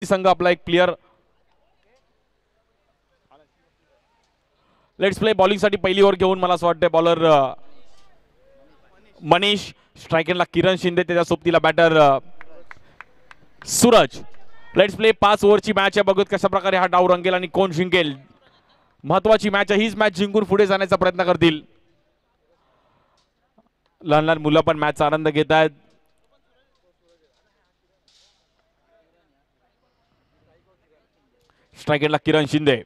संघ आपला एक प्लेयर लेट्स प्ले बॉलिंग साठी पहिली ओव्हर घेऊन मला असं वाटतं बॉलर मनीष, स्ट्रायकरला किरण शिंदे, त्याच्या सोबतीला बॅटर सूरज. लेट्स प्ले 5 ओव्हरची मॅच आहे. बघूत कशा प्रकारे हा डाव रंगेल आणि कोण जिंकेल. महत्वाची मॅच आहे. हीच मॅच जिंकून पुढे जाण्याचा प्रयत्न करतील. लहान लहान मुलं पण मॅचचा आनंद घेत आहेत. स्ट्रायकरला किरण शिंदे.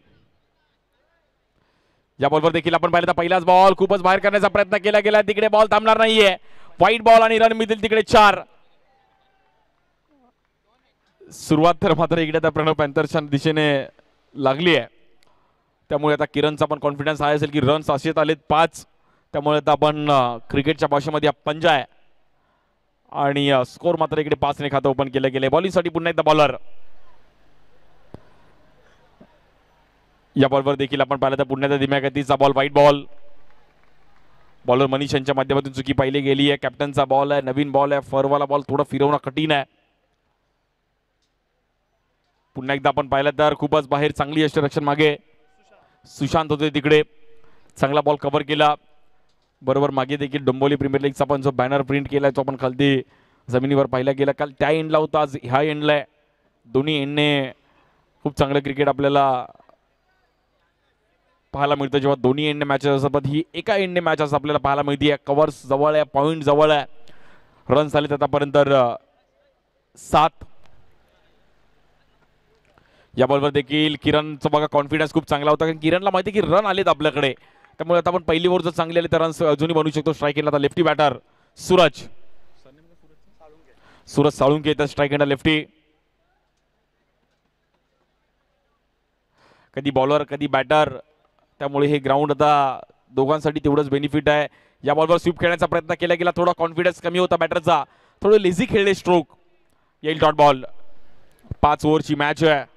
या बॉलवर देखील आपण पाहिलं तर पहिलाच बॉल खूपच बाहेर करण्याचा प्रयत्न केला गेला. तिकडे बॉल थांबणार नाहीये. व्हाईट बॉल आणि रन मिळतील तिकडे 4. सुरुवात तर मात्र इकडे त्या प्रणव पॅन्थर्सच्या दिशेने लागली आहे. त्यामुळे आता किरणचा पण कॉन्फिडन्स आहे असेल की रन्स असेच आलेत 5. त्यामुळे आता आपण क्रिकेटच्या भाषेमध्ये पंजा आहे आणि स्कोर मात्र इकडे 5 ने खातं ओपन केलं गेले. बॉलिंगसाठी पुन्हा एकदा बॉलर. या बॉलवर देखील आपण पाहिलं तर पुन्हा धीम्या गतीचा ball, white ball. Bowler Manish यांच्या माध्यमातून चुकी पाहिली गेली आहे. कॅप्टनचा बॉल आहे, नवीन बॉल आहे. फरवाला बॉल थोडं फिरवणं कठीण आहे. पुन्हा एकदा आपण पाहिलं तर खूपच बाहेर चांगली यष्टरक्षण मागे सुशांत होते तिकडे. चांगला बॉल कव्हर केला. बरोबर मागे देखील डोंबिवली प्रीमियर लीगचा पण जो बॅनर प्रिंट केलाय तो आपण खालती जमिनीवर पाहिला गेला. काल त्या एंडला होता, आज ह्या एंडला आहे. दोन्ही एंडने खूप चांगलं क्रिकेट आपल्याला पाहायला मिळतं जेव्हा दोन्ही एंडने मॅचेस असतात. ही एका एंडने मॅच असं आपल्याला पाहायला मिळते. कव्हर्स जवळ आहे, पॉइंट जवळ आहे. रन्स आले आतापर्यंत 7. या बॉलवर देखील किरणचा बघा कॉन्फिडन्स खूप चांगला होता कारण किरणला माहिती की रन आलेत आपल्याकडे. त्यामुळे आता आपण पहिली ओव्हर जर चांगली आली तर रन्स अजूनही बनवू शकतो. स्ट्रायकिंगला आता लेफ्टी बॅटर सूरज साळुंके येतात. स्ट्रायकिंगला लेफ्टी. कधी बॉलर कधी बॅटर, त्यामुळे हे ग्राउंड आता दोघांसाठी तेवढंच बेनिफिट आहे. या बॉलवर स्वीप खेळण्याचा प्रयत्न केला गेला. थोडा कॉन्फिडन्स कमी होता बॅटरचा. थोडं लेझी खेळले. स्ट्रोक येईल. Dot ball. 5 ओव्हरची मॅच आहे.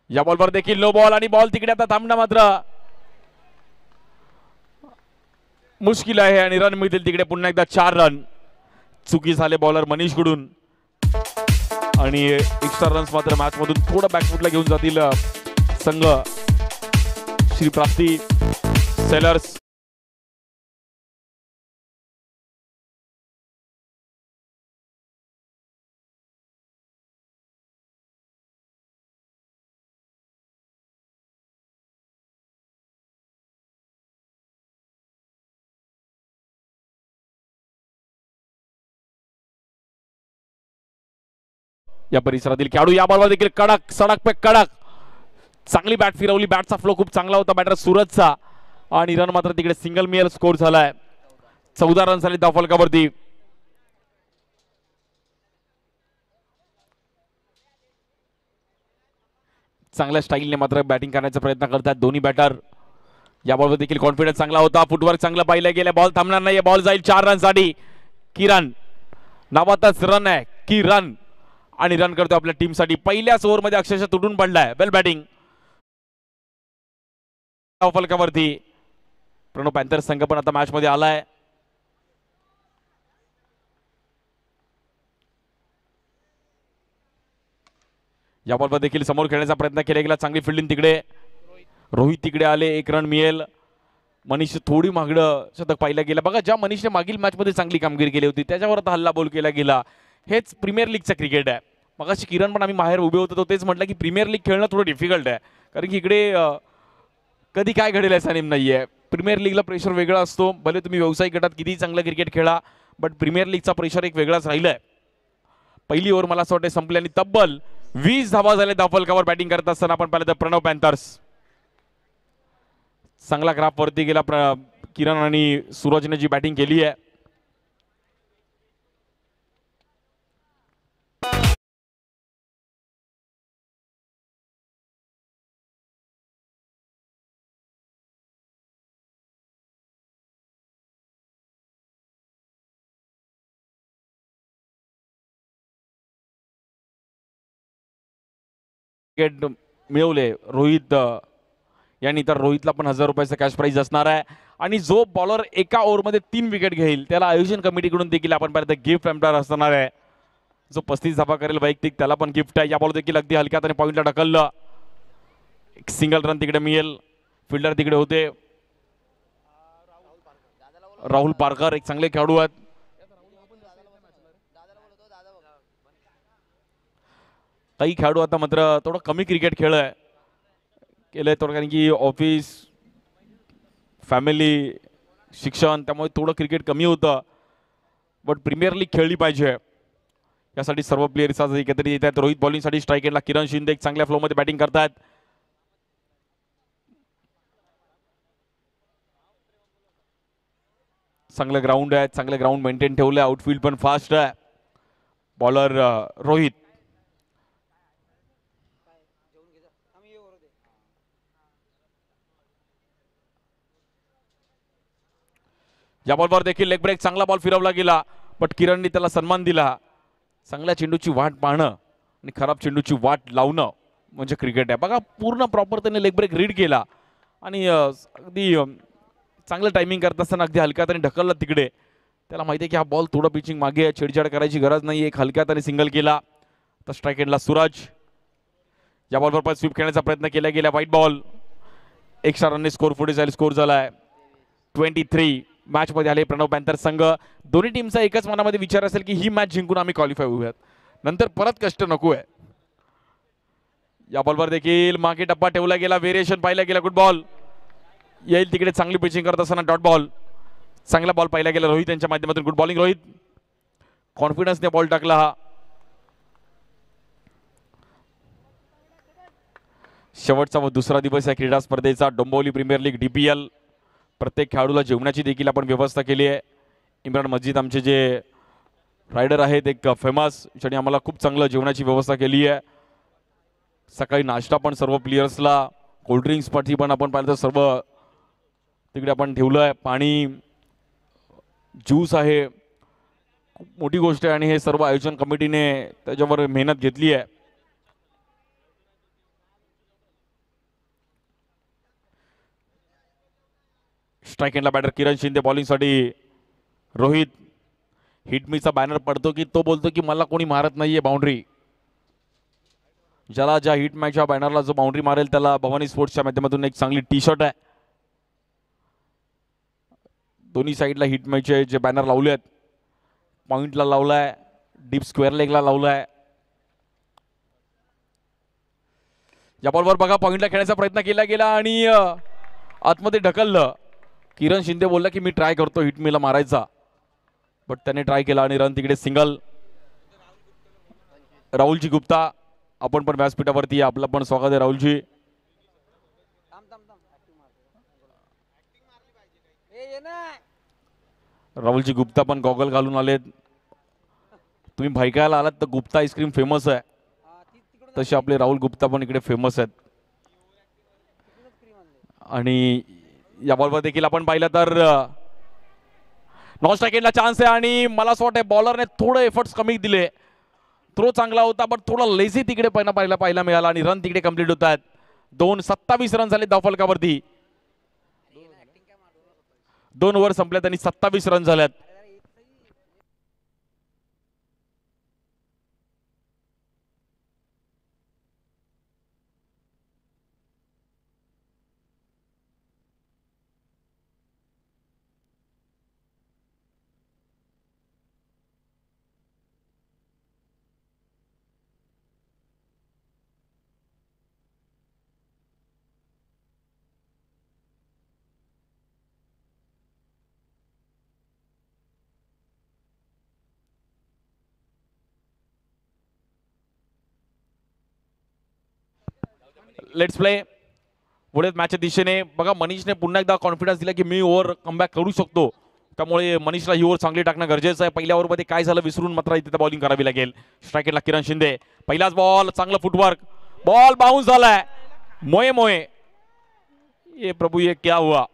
या बॉलवर देखील नो बॉल आणि बॉल तिकडे आता थांबणं मात्र मुश्किल आहे आणि रन मिळतील तिकडे पुन्हा एकदा 4 रन. चुकी झाले बॉलर मनीष कडून आणि एक्स्ट्रा रन्स मात्र मॅच मधून थोडं बॅकफुटला घेऊन जातील संघ श्री प्राप्ती सेलर्स. या परिसरातील खेळाडू. या बॉलवर देखील कडक सडक पे कडक चांगली बॅट फिरवली. बॅटचा फ्लो खूप चांगला होता बॅटर सूरजचा आणि रन मात्र तिकडे सिंगल मिअर स्कोर झालाय. 14 रन झाले धावफलकावरती. चांगल्या स्टाईलने मात्र बॅटिंग करण्याचा प्रयत्न करतात दोन्ही बॅटर. या बॉलवर देखील कॉन्फिडन्स चांगला होता. फुटवर्क चांगला पाहिलं गेलं. बॉल थांबणार नाही. बॉल जाईल 4 रन साठी. किरण नावातच रन आहे. किरण आणि रन करतो आपल्या टीम साठी. पहिल्याच ओव्हर मध्ये अक्षरशः तुटून पडलाय. वेल बॅटिंग. फलकावरती प्रणव पॅन्थर्स संघ पण आता मॅच मध्ये आलाय. या बॉलवर देखील समोर खेळण्याचा प्रयत्न केला गेला. चांगली फिल्डिंग तिकडे. रोहित तिकडे आले. 1 रन मिळेल. मनीष थोडी मागणं शतक पाहिलं गेलं. बघा ज्या मनीषने मागील मॅच मध्ये चांगली कामगिरी केली होती त्याच्यावर आता हल्ला बोल केला गेला. हेच प्रीमियर लीगचं क्रिकेट आहे. मगाशी किरण पण आम्ही बाहेर उभे होतो तेच म्हटलं की प्रीमियर लीग खेळणं थोडं डिफिकल्ट आहे कारण की इकडे कधी काय घडेल असा नेम नाहीये. प्रीमियर लीगला प्रेशर वेगळा असतो. भले तुम्ही व्यावसायिक गटात किती चांगलं क्रिकेट खेळा बट प्रीमियर लीगचा प्रेशर एक वेगळाच राहिलाय. पहिली ओव्हर मला असं वाटतं संपली आणि तब्बल 20 धावा झाले धावफलकावर बॅटिंग करत असताना आपण पाहिलं तर प्रणव पॅन्थर्स. चांगला ग्राफ वरती गेला. किरण आणि सूरजने जी बॅटिंग केली आहे. मिळवले रोहित यांनी. तर रोहितला पण 1000 रुपयाचा कॅश प्राइज असणार आहे आणि जो बॉलर एका ओव्हरमध्ये 3 विकेट घेईल त्याला आयोजन कमिटीकडून देखील आपण पाहिलं गिफ्ट हॅम्पर असणार आहे. जो 35 धावा करेल वैयक्तिक त्याला पण गिफ्ट आहे. या बॉल देखील अगदी हलक्या हाताने पॉइंटला ढकललं. एक सिंगल रन तिकडे मिळेल. फिल्डर तिकडे होते राहुल पारकर, एक चांगले खेळाडू आहेत. काही खेळाडू आता मात्र थोडं कमी क्रिकेट खेळ आहे केलंय थोडं, कारण की ऑफिस, फॅमिली, शिक्षण, त्यामुळे थोडं क्रिकेट कमी होतं. बट प्रीमियर लीग खेळली पाहिजे यासाठी सर्व प्लेयर्स आज एकत्रित येत आहेत. रोहित बॉलिंगसाठी स्ट्राईक एंडला, किरण शिंदे एक चांगल्या फ्लोमध्ये बॅटिंग करतात. चांगलं ग्राउंड आहे, चांगलं ग्राउंड मेंटेन ठेवलं. आउटफील्ड पण फास्ट आहे. बॉलर रोहित. या बॉलवर देखील लेग ब्रेक, चांगला बॉल फिरवला गेला बट किरणनी त्याला सन्मान दिला. चांगल्या चेंडूची वाट पाहणं आणि खराब चेंडूची वाट लावणं म्हणजे क्रिकेट आहे. बघा पूर्ण प्रॉपर त्याने लेग ब्रेक रीड केला आणि अगदी चांगलं टायमिंग करत असताना अगदी हलक्यात आणि ढकलला तिकडे. त्याला माहिती आहे की हा बॉल थोडं पिचिंग मागे आहे, छेडछाड करायची गरज नाही. एक हलक्यात आणि सिंगल केला. तर स्ट्राईक एंडला सूरज. या बॉलवर पण स्वीप खेळण्याचा प्रयत्न केला गेला. White ball. एक्स्ट्रा रनने स्कोर पुढे जाईल. स्कोर झालाय 23. मॅच मध्ये आले प्रणव पॅन्थर संघ. दोन्ही टीमचा एकच मनामध्ये विचार असेल की ही मॅच जिंकून आम्ही क्वालिफाय होऊयात, नंतर परत कष्ट नको आहे. या बॉलवर देखील मागे टप्पा ठेवला गेला. व्हेरिएशन पाहिला गेला. गुड बॉल येईल तिकडे. चांगली पिचिंग करत असताना डॉट बॉल. चांगला बॉल पाहिला गेला रोहित यांच्या माध्यमातून. Good bowling Rohit. कॉन्फिडन्सने बॉल टाकला हा. शेवटचा व दुसरा दिवस या क्रीडा स्पर्धेचा. Dombivli premier league DPL. प्रत्येक खेळाडूला जेवणाची देखील आपण व्यवस्था केली आहे. इम्रान मस्जिद आमचे जे रायडर आहेत एक फेमस, ज्यांनी आम्हाला खूप चांगलं जेवणाची व्यवस्था केली आहे. सकाळी नाश्ता पण सर्व प्लेयर्सला, कोल्ड्रिंक्स पाठी पण आपण पाहिलं तर सर्व तिकडे आपण ठेवलं आहे. पाणी, ज्यूस आहे. खूप मोठी गोष्ट आहे आणि हे सर्व आयोजन कमिटीने त्याच्यावर मेहनत घेतली आहे. स्ट्राईक एंडला बॅटर किरण शिंदे. बॉलिंगसाठी रोहित. हिटमीचा बॅनर पडतो की तो बोलतो की मला कोणी मारत नाहीये बाउंड्री. ज्याला ज्या हिट मॅचच्या बॅनरला जो बाउंड्री मारेल त्याला भवानी स्पोर्ट्सच्या माध्यमातून एक चांगली टी-शर्ट आहे. दोन्ही साईडला हिट मॅचचे जे बॅनर लावले आहेत, पॉइंटला लावलाय, डीप स्क्वेअर लेगला लावलाय. या बॉलवर बघा पॉइंटला खेळण्याचा प्रयत्न केला गेला आणि आतमध्ये ढकललं. किरण शिंदे बोलला की मी ट्राय करतो हिटमीला मारायचा, बट त्याने ट्राय केला आणि रन तिकडे सिंगल. राहुलजी गुप्ता आपण पण व्यासपीठावरती, आपलं पण स्वागत आहे राहुलजी. राहुलजी गुप्ता पण गॉगल घालून आलेत. तुम्ही भायकायला आलात तर गुप्ता आईस्क्रीम फेमस आहे, तसे आपले राहुल गुप्ता पण इकडे फेमस आहेत. आणि या बॉलवर देखील आपण पाहिलं तर नॉन स्ट्राईक एंडला चान्स आहे आणि मला असं वाटतं बॉलरने थोडं एफर्ट्स कमी दिले. थ्रो चांगला होता पण थोडा लेझी तिकडे पाहायला मिळाला आणि रन तिकडे कंप्लीट होत आहेत. 27 रन झाले धावफलकावरती. 2 ओव्हर संपल्यात आणि 27 रन झाल्यात. Let's play. पुढे मॅचच्या दिशेने बघा मनीषने पुन्हा एकदा कॉन्फिडन्स दिला की मी ओव्हर कमबॅक करू शकतो. त्यामुळे मनीषला ही ओव्हर चांगली टाकणं गरजेचं आहे. पहिल्या ओव्हरमध्ये काय झालं विसरून मात्र इथे बॉलिंग करावी लागेल. स्ट्राईकला किरण शिंदे. पहिलाच बॉल, चांगलं फुटवर्क. बॉल बाउन्स झालाय. मोये मोये, ये प्रभू ये क्या हुआ.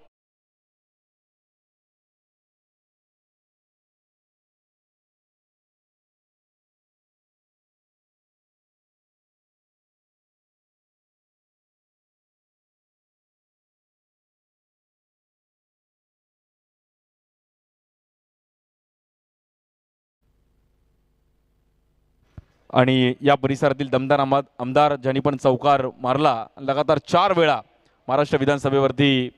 आणि या परिसरातील दमदार आमदार ज्यांनी पण चौकार मारला लगातार 4 वेळा महाराष्ट्र विधानसभेवरती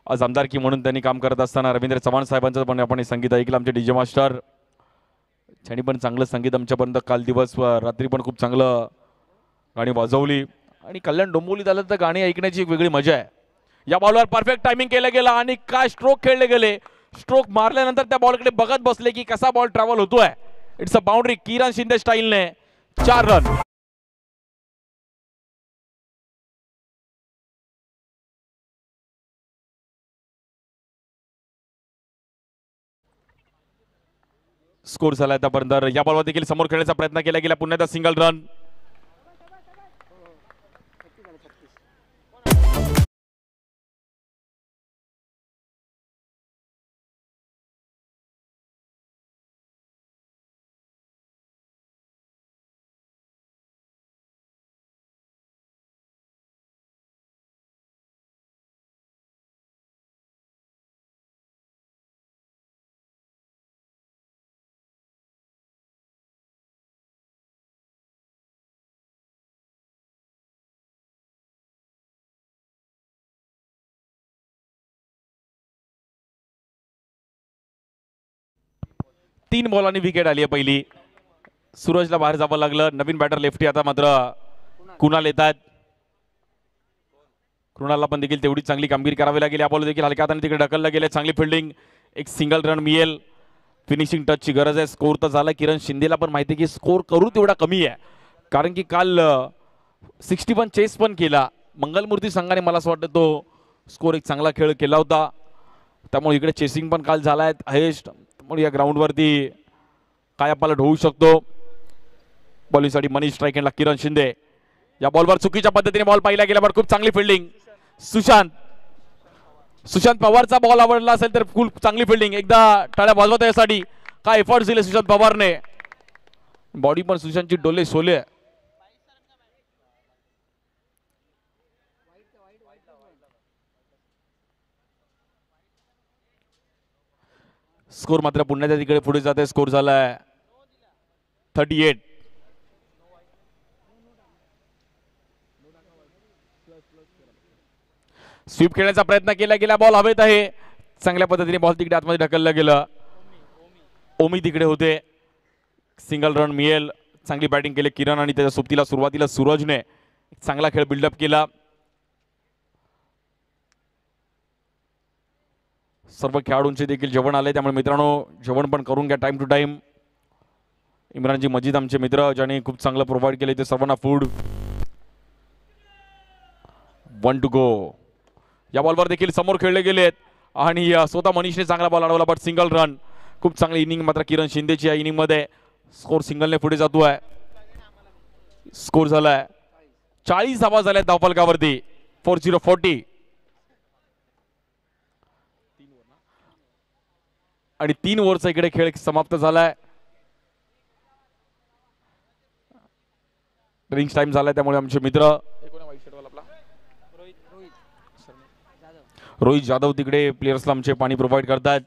आज आमदारकी म्हणून त्यांनी काम करत असताना रवींद्र चव्हाण साहेबांचं पण आपण संगीत ऐकलं. आमचे डीजे मास्टर त्यांनी पण चांगलं संगीत आमच्यापर्यंत काल दिवस रात्री पण खूप चांगलं गाणी वाजवली. आणि कल्याण डोंबिवलीत आलं तर गाणी ऐकण्याची एक वेगळी मजा आहे. या बॉलवर परफेक्ट टायमिंग केलं गेलं आणि काय स्ट्रोक खेळले गेले. स्ट्रोक मारल्यानंतर त्या बॉलकडे बघत बसले की कसा बॉल ट्रॅव्हल होतोय. It's a boundary. Kiran Shinde स्टाईलने 4 रन. स्कोर झाला आतापर्यंत. या बॉलवर देखील समोर खेळण्याचा प्रयत्न केला गेला. पुन्हा एकदा सिंगल रन. तीन बॉलांनी विकेट आली आहे पहिली. सूरजला बाहेर जावं लागलं. नवीन बॅटर लेफ्टी आता मात्र कुणाल येतात. कृणालला पण देखील तेवढी चांगली कामगिरी करावी लागेल. या बॉल देखील हलक्या हाताने तिकडे ढकलला गेले. चांगली फिल्डिंग. एक सिंगल रन मिळेल. फिनिशिंग टचची गरज आहे. स्कोर तर झाला. किरण शिंदेला पण माहिती आहे की स्कोर करू तेवढा कमी आहे. कारण की काल 61 चेस पण केला. मंगलमूर्ती संघाने मला असं वाटतं तो स्कोर एक चांगला खेळ केला होता. त्यामुळे इकडे चेसिंग पण काल झाला आहे हायेस्ट. त्यामुळे या ग्राउंडवरती काय आपल्याला ढोवू शकतो. बॉलिंगसाठी मनीष स्ट्राईक एंडला किरण शिंदे. या बॉलवर चुकीच्या पद्धतीने बॉल पाहिला गेला. खूप चांगली फिल्डिंग. सुशांत पवारचा बॉल आवडला असेल तर खूप चांगली फिल्डिंग. एकदा टाळ्या वाजवत यासाठी. काय एफर्ट्स दिले सुशांत पवारने. बॉडी पण सुशांतची डोले सोले. स्कोर मात्र पुन्हा त्या तिकडे पुढे जाते. स्कोर झालाय 38. स्वीप खेळण्याचा प्रयत्न केला गेला. बॉल हवेत आहे. चांगल्या पद्धतीने बॉल तिकडे आतमध्ये ढकललं गेलं. ओमी तिकडे होते. सिंगल रन मिळेल. चांगली बॅटिंग केली किरण आणि त्याच्या सोबतीला सुरुवातीला सूरजने चांगला खेळ बिल्डअप केला. सर्व खेळाडूंचे देखील जेवण आले. त्यामुळे मित्रांनो जेवण पण करून घ्या टाइम टू टाइम. इम्रानजी मजीद आमचे मित्र ज्यांनी खूप चांगलं प्रोव्हाइड केले ते सर्वांना फूड. 1 to go. या बॉलवर देखील समोर खेळले गेलेत आणि स्वतः मनीषने चांगला बॉल अडवला. But single run. खूप चांगली इनिंग मात्र किरण शिंदेची या इनिंग मध्ये. स्कोर सिंगलने पुढे जातोय. स्कोर झालाय 40 धावा झाल्या धावफलकावरती. 40 आणि 3 ओव्हरचा इकडे खेळ समाप्त झालाय. ड्रिंक्स टाइम झालाय. त्यामुळे आमचे मित्र रोहित जाधव तिकडे प्लेयर्सला आमचे पाणी प्रोव्हाइड करतात.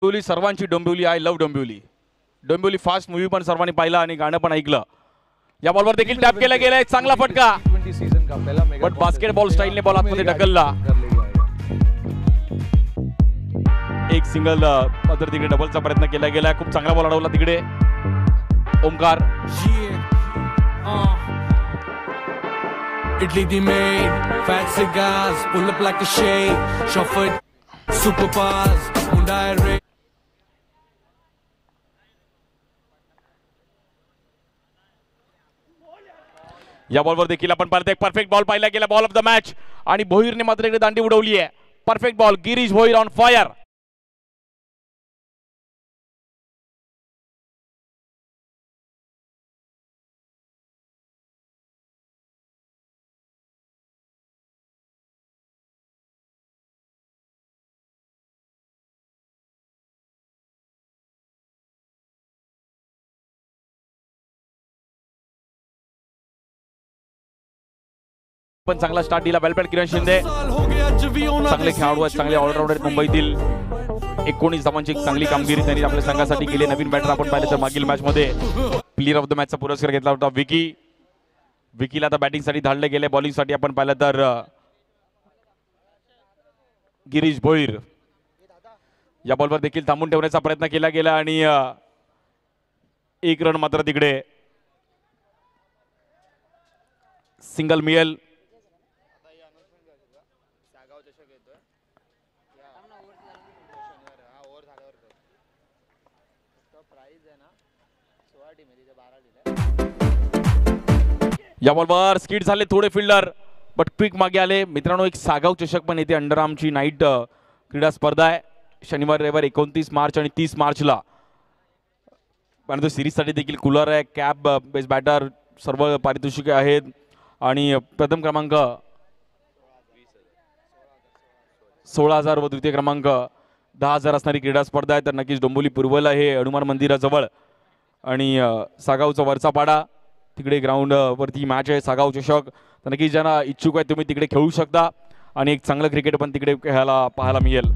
डोंबिवली सर्वांची Dombivli, I love Dombivli. Dombivli fast movie पण सर्वांनी पाहिला आणि गाणं पण ऐकलं. या बॉलवर देखील टॅप केला गेलाय, चांगला फटका, बट बास्केटबॉल स्टाईलने बॉल आतमध्ये ढकलला. एक सिंगल मात्र तिकडे डबलचा प्रयत्न केला गेला. खूप चांगला बॉल अडवला तिकडे Omkar. Italy they made fat cigars, pull up like a shade, chauffeur, super bars, Hyundai Ray. या बॉलवर देखील आपण पाहतो एक परफेक्ट बॉल पाहिला गेला, बॉल ऑफ द मॅच, आणि भोईरने मात्र इकडे दांडी उडवली आहे. Perfect ball, Girish Bhoir on fire. पण चांगला स्टार्ट दिला वेलपॅड किरण शिंदे. चांगले खेळाडू आहेत, चांगले ऑलराऊंडर आहेत मुंबईतील. 19 धावांची एक चांगली कामगिरी त्यांनी आपल्या संघासाठी केली. नवीन बॅटर आपण पाहिलं तर मागील मॅच मध्ये प्लेयर ऑफ द मॅचचा पुरस्कार घेतला होता विकी. विकीला आता बॅटिंग साठी धाडले गेले. बॉलिंग साठी आपण पाहिलं तर गिरीश भोईर. या बॉलवर देखील थांबून ठेवण्याचा प्रयत्न केला गेला आणि एक रन मात्र तिकडे सिंगल मिळेल. या बॉलवर स्किड झाले थोडे फिल्डर, बट क्विक मागे आले. मित्रांनो, एक सागाव चषक पण येते. अंडर आर्मची नाईट क्रीडा स्पर्धा आहे शनिवार रविवार 29 मार्च आणि 30 मार्चला. पण सिरीजसाठी देखील कूलर आहे, कॅप, बेस्ट बॅटर, सर्व पारितोषिके आहेत. आणि प्रथम क्रमांक 16,000 व द्वितीय क्रमांक 10,000 असणारी क्रीडा स्पर्धा आहे. तर नक्कीच डोंबिवली पूर्वला हे हनुमान मंदिराजवळ आणि सागावचा वरचा पाडा तिकडे ग्राउंड वरती मॅच आहे सागाव चषक. तर नक्कीच ज्यांना इच्छुक आहे तुम्ही तिकडे खेळू शकता आणि एक चांगलं क्रिकेट पण तिकडे खेळायला पाहायला मिळेल.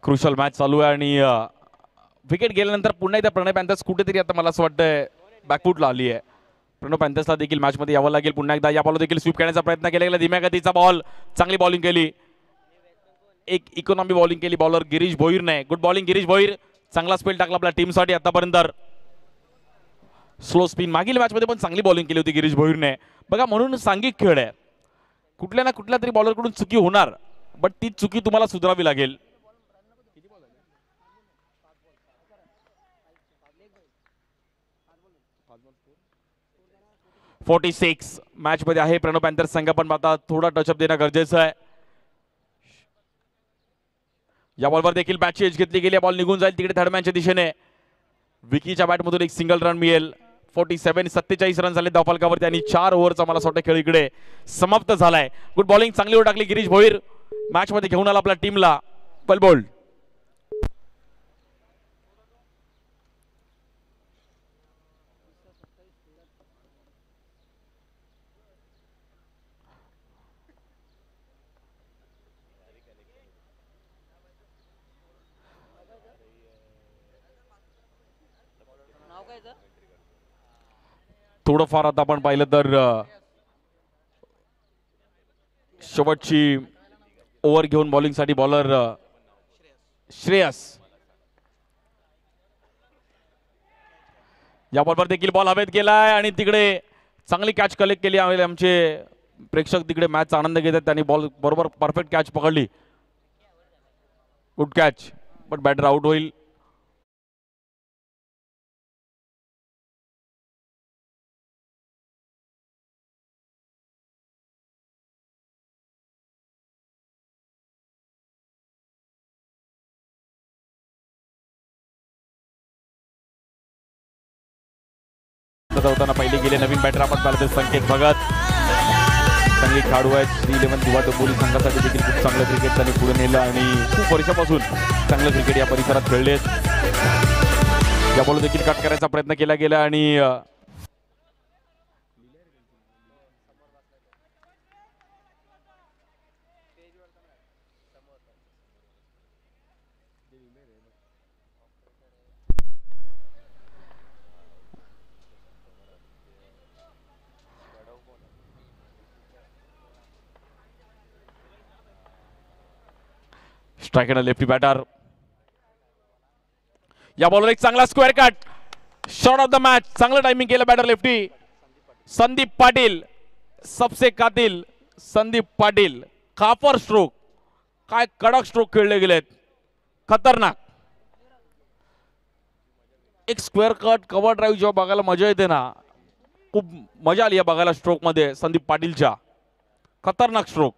क्रुशल मॅच चालू आहे आणि विकेट गेल्यानंतर पुन्हा एकदा प्रणय पॅन्थर्स कुठेतरी आता मला असं वाटतं बॅकफुटला आली आहे. प्रणय पॅन्थर्सला देखील मॅचमध्ये यावं लागेल पुन्हा एकदा. या बॉल देखील स्वीप करण्याचा प्रयत्न केला गेला. धीम्या गतीचा बॉल, चांगली बॉलिंग केली, एक इकॉनॉमी बॉलिंग केली बॉलर गिरीश भोईरने. गुड बॉलिंग गिरीश भोईर, चांगला स्पेल टाकला आपल्या टीमसाठी आतापर्यंत. स्लो स्पिन, मागील मॅचमध्ये पण चांगली बॉलिंग केली होती गिरीश भोईरने. बघा, म्हणून सांघिक खेळ आहे, कुठल्या ना कुठल्या तरी बॉलरकडून चुकी होणार, बट ती चुकी तुम्हाला सुधारावी लागेल. 46 मॅच मध्ये आहे. प्रणव पॅन्थर्स संघ पण आता थोडा टचअप देणं गरजेचं आहे. या बॉलवर देखील बॅटची एज घेतली गेली. बॉल निघून जाईल तिकडे थर्डमॅनच्या दिशेने. विकीच्या बॅटमधून एक सिंगल रन मिळेल. 47 रन झाले धावफलकावरती आणि 4 ओव्हरचा मला वाटतं खेळ इकडे समाप्त झालाय. गुड बॉलिंग, चांगली ओव्हर टाकली गिरीश भोईर, मॅच मध्ये घेऊन आला आपल्या टीमला. वेल बोल्ड. थोडंफार आता आपण पाहिलं तर शेवटची ओव्हर घेऊन बॉलिंग साठी बॉलर श्रेयस. या बॉलवर देखील बॉल हवेत गेलाय आणि तिकडे चांगली कॅच कलेक्ट केली. आमचे प्रेक्षक तिकडे मॅचचा आनंद घेतात. त्यांनी बॉल बरोबर परफेक्ट कॅच पकडली. Good catch, but batter out होईल. धावताना पहिले गेले नवीन बॅटर आपण पाहिलं संकेत भगत चांगली खेळाडू आहेत. 311 दिवा डोंबिवली संघासाठी देखील खूप चांगलं क्रिकेट त्यांनी पुढे नेलं आणि खूप वर्षापासून चांगलं क्रिकेट या परिसरात खेळलेत. या बॉल देखील कट करायचा प्रयत्न केला गेला आणि स्ट्रायकर लेफ्टी बॅटर. या बॉलवर एक चांगला square cut shot of the match. चांगलं टायमिंग केलं बॅटर लेफ्टी संदीप पाटील. सबसे कातिल संदीप पाटील. कापर स्ट्रोक. काय कडक स्ट्रोक खेळले गेलेत. खतरनाक. एक स्क्वेअर कट कव्हर ड्राईव्ह जेव्हा बघायला मजा येते ना खूप मजा आली या बघायला स्ट्रोक मध्ये संदीप पाटीलच्या. खतरनाक स्ट्रोक.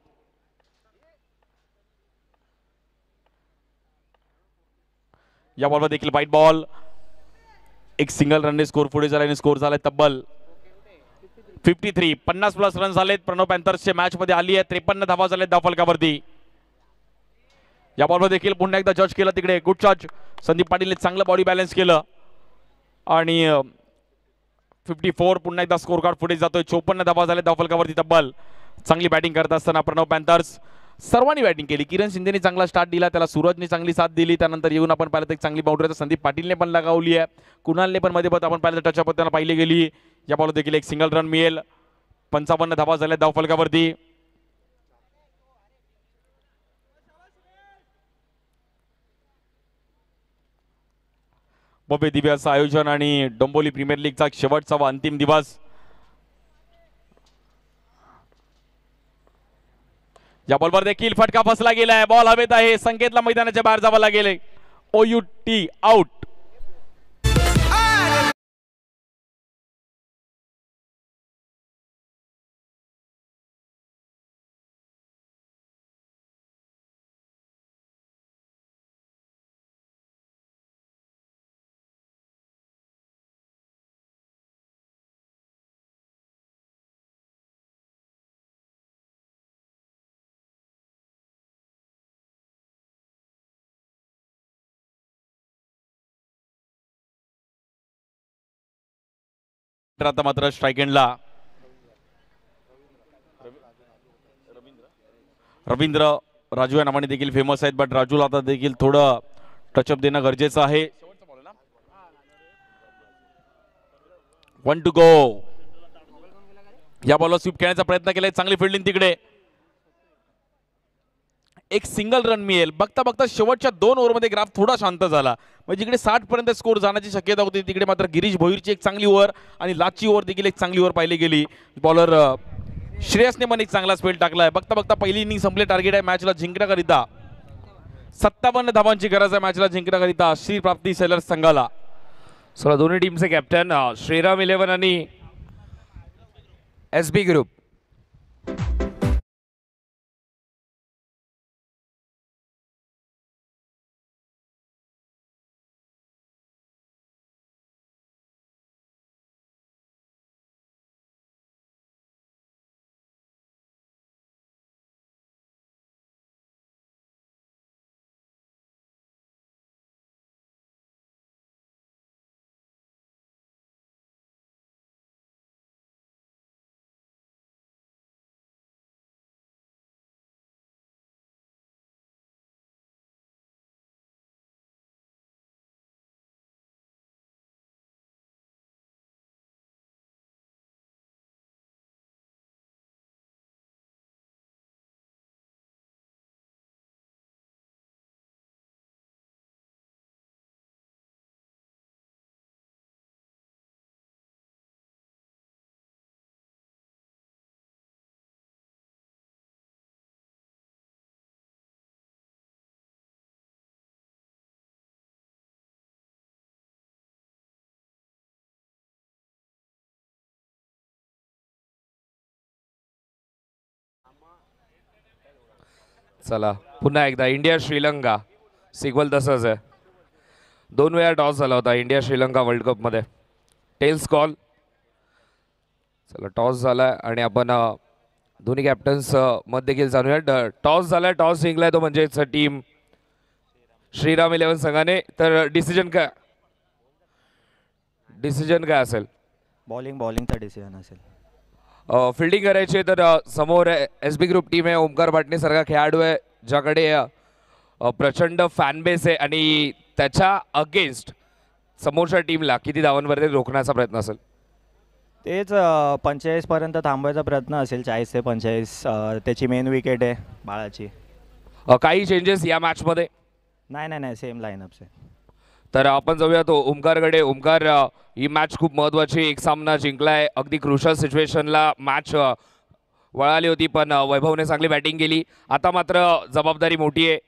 या बॉलवर देखील वाईट बॉल. एक सिंगल रनने स्कोर पुढे झाला आणि स्कोर झालाय तब्बल 53. 50+ रन झालेत प्रणव पॅन्थर्सचे मॅच मध्ये आली आहे. 53 धावा झालेत धावफलकावरती. या बॉलवर देखील पुन्हा एकदा जज केलं तिकडे. गुड जज. संदीप पाटीलने चांगलं बॉडी बॅलन्स केलं आणि 54 पुन्हा एकदा स्कोर कार्ड पुढे जातोय. 54 धावा झाले धावफलकावरती तब्बल. चांगली बॅटिंग करत असताना प्रणव पॅन्थर्स सर्वांनी बॅटिंग केली. किरण शिंदेने चांगला स्टार्ट दिला. त्याला सूरजने चांगली साथ दिली. त्यानंतर येऊन आपण पाहिलं एक चांगली बाउंड्री तर संदीप पाटीलने पण लगावली आहे. कुणालने पण मध्ये आपण पाहिलं टचअप त्यांना पाहिली गेली. या बॉल देखील एक सिंगल रन मिळेल. 55 धावा झाल्या धावफलकावरती. भव्य दिव्य असं आयोजन आणि डोंबिवली प्रीमियर लीगचा शेवटचा व अंतिम दिवस. या बॉलवर देखील फटका फसला गेलाय. बॉल हवेत आहे. संकेतला मैदानाच्या बाहेर जावं लागेल. OUT out. आता मात्र स्ट्राईक एंडला रवींद्र राजू या नावाने देखील फेमस आहेत. बट राजूला आता देखील थोडं टचअप देणं गरजेचं आहे. 1 to go. या बॉलवर स्वीप खेळण्याचा प्रयत्न केलाय. चांगली फिल्डिंग तिकडे. एक सिंगल रन मिळेल. बघता बघता शेवटच्या 2 ओव्हरमध्ये ग्राफ थोडा शांत झाला. म्हणजे जिकडे 60 पर्यंत स्कोर जाण्याची शक्यता होती तिकडे मात्र गिरीश भोईरची एक चांगली ओव्हर आणि लाचची ओव्हर देखील एक चांगली ओव्हर पाहिली गेली. बॉलर श्रेयसने पण एक चांगला स्पेल टाकलाय. बघता बघता पहिली इनिंग संपले. टार्गेट आहे मॅचला जिंकण्याकरिता 57 धावांची गरज आहे मॅचला जिंकण्याकरिता श्री प्राप्ती सेलर्स संघाला. चला दोन्ही टीमचे कॅप्टन श्रीराम 11 आणि SB ग्रुप. चला पुन्हा एकदा इंडिया श्रीलंका सिक्वल तसंच आहे. 2 वेळा टॉस झाला होता इंडिया श्रीलंका वर्ल्ड कप मध्ये. टेल्स कॉल चला टॉस झालाय आणि आपण दोन्ही कॅप्टन्स मत देखील जाणूया. टॉस झालाय, टॉस जिंकलाय तो म्हणजेच टीम श्रीराम 11 संघाने. तर डिसिजन काय असेल? बॉलिंगचा डिसिजन असेल. फिल्डिंग करायची तर समोर एस बी ग्रुप टीम आहे. ओमकार भाटणे सारखा खेळाडू आहे ज्याकडे प्रचंड फॅन बेस आहे आणि त्याच्या अगेन्स्ट समोरच्या टीमला किती धावांवरती रोखण्याचा प्रयत्न असेल? तेच 45पर्यंत थांबवायचा प्रयत्न असेल. 40 ते 45 त्याची मेन विकेट आहे बाळाची. काही चेंजेस या मॅचमध्ये? नाही सेम लाईनअप्स आहे. तर आपण जाऊया तो ओमकारकडे. ओमकार, ही मॅच खूप महत्त्वाची, एक सामना जिंकलाय, अगदी क्रुशल सिच्युएशनला मॅच वळाली होती पण वैभवने चांगली बॅटिंग केली. आता मात्र जबाबदारी मोठी आहे.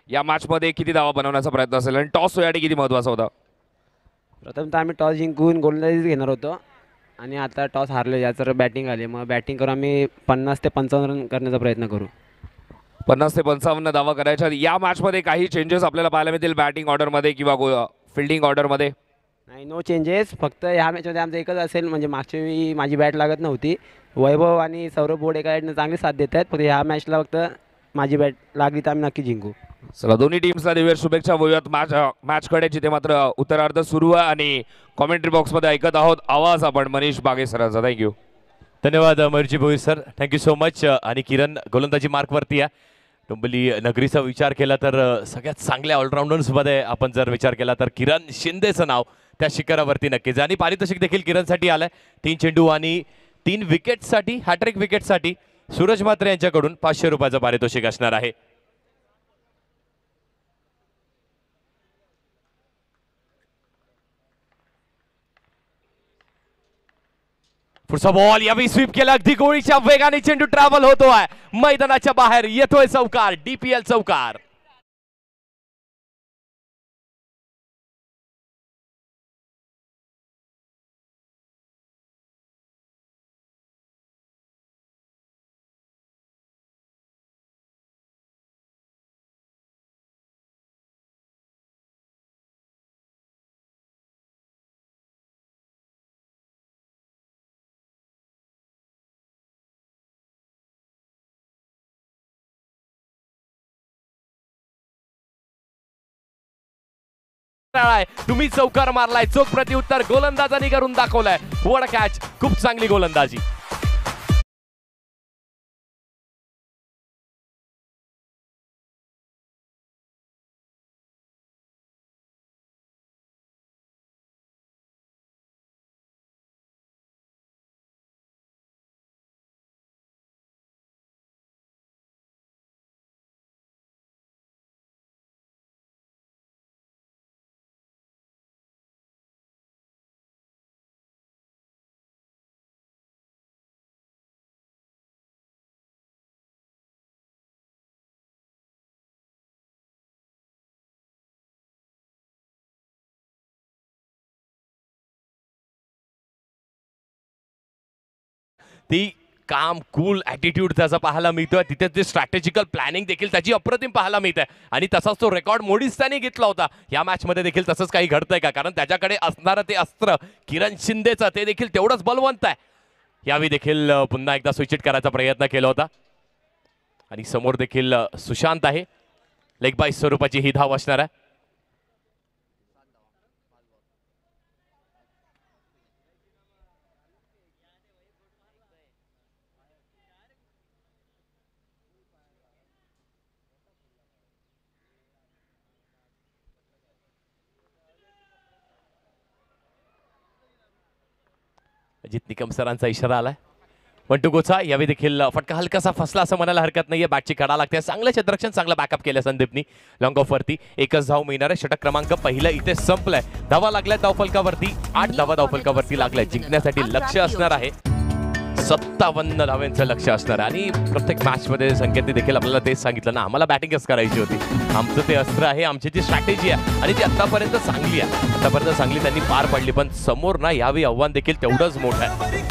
या मॅचमध्ये किती धावा बनवण्याचा प्रयत्न असेल आणि टॉस यासाठी किती महत्त्वाचा होता? प्रथमतः आम्ही टॉस जिंकून गोलंदाजीच घेणार होतो आणि आता टॉस हारले, याचं बॅटिंग आली. मग बॅटिंग करून आम्ही 50 ते 55 रन करण्याचा प्रयत्न करू. 50 ते 55 धावा करायच्या. या मॅचमध्ये काही चेंजेस आपल्याला पाहायला मिळतील बॅटिंग ऑर्डरमध्ये किंवा फिल्डिंग ऑर्डरमध्ये? नाही, नो चेंजेस. फक्त ह्या मॅचमध्ये आमचं एकच असेल, म्हणजे मागच्या वेळी माझी बॅट लागत नव्हती. वैभव आणि सौरभ बोर्ड एका साईडनं चांगली साथ देत आहेत, फक्त ह्या मॅचला फक्त माझी बॅट लागली तर आम्ही नक्की जिंकू. चला दोन्ही टीम्सला देऊया शुभेच्छा. बोलूयात मॅचकडे, जिथे मात्र उत्तरार्ध सुरू आहे आणि कॉमेंट्री बॉक्समध्ये ऐकत आहोत आवाज आपण मनीष बागे सरांचा. थँक्यू. धन्यवाद मयूरजी भोई सर, थँक्यू सो मच. आणि किरण गोलंदाजी मार्कवरती आहे. डोंबिवली नगरीचा विचार केला तर सगळ्यात चांगल्या ऑलराऊंडर्समध्ये आपण जर विचार केला तर किरण शिंदेचं नाव त्या शिखरावरती नक्कीच. आणि पारितोषिक देखील किरणसाठी आलंय. 3 चेंडू आणि 3 विकेटसाठी, हॅट्रिक विकेटसाठी सूरज म्हात्रे यांच्याकडून 500 रुपयाचं पारितोषिक असणार आहे. पुढचा बॉल यावेळी स्वीप केला, अगदी गोळीच्या वेगाने चेंडू ट्रॅव्हल होतोय, मैदानाच्या बाहेर येतोय चौकार, DPL चौकार. तुम्ही चौकार मारलाय, चोख प्रत्युत्तर गोलंदाजांनी करून दाखवलाय. वड कॅच, खूप चांगली गोलंदाजी. ती काम, कूल ॲटिट्यूड त्याचा पाहायला मिळतोय. तिथे ते स्ट्रॅटेजिकल प्लॅनिंग देखील त्याची अप्रतिम पाहायला मिळत आहे. आणि तसाच तो रेकॉर्ड मोडीच त्याने घेतला होता. या मॅचमध्ये देखील तसंच काही घडतंय का? कारण त्याच्याकडे असणारं ते अस्त्र किरण शिंदेचं ते देखील तेवढंच बलवंत आहे. यावेळी देखील पुन्हा एकदा स्विच इट करायचा प्रयत्न केला होता. आणि समोर देखील सुशांत आहे. लेग बाय स्वरूपाची ही धाव असणार आहे. अजित निकम सरांचा इशारा आलाय. 1-2 गोचा. यावेळी देखील फटका हलकासा फसला असं म्हणायला हरकत नाहीये. बॅटची कडा लागते. चांगलं क्षेत्ररक्षण, चांगलं बॅकअप केलं संदीपनी. लॉंग ऑफ वरती एकच धाव मिळणार आहे. षटक क्रमांक पहिलं इथे संपलंय. धावा लागल्या धावफलकावरती, 8 धावा धावफलकावरती लागल्या. जिंकण्यासाठी लक्ष असणार आहे 57 धावांचं लक्ष असणार आहे. आणि प्रत्येक मॅचमध्ये संकेतने देखील आपल्याला तेच सांगितलं ना, आम्हाला बॅटिंगच करायची होती. आमचं ते अस्त्र आहे, आमची जी स्ट्रॅटेजी आहे आणि ती आतापर्यंत चांगली आहे. आतापर्यंत चांगली त्यांनी पार पाडली. पण समोर ना यावेळी आव्हान देखील तेवढंच मोठं आहे.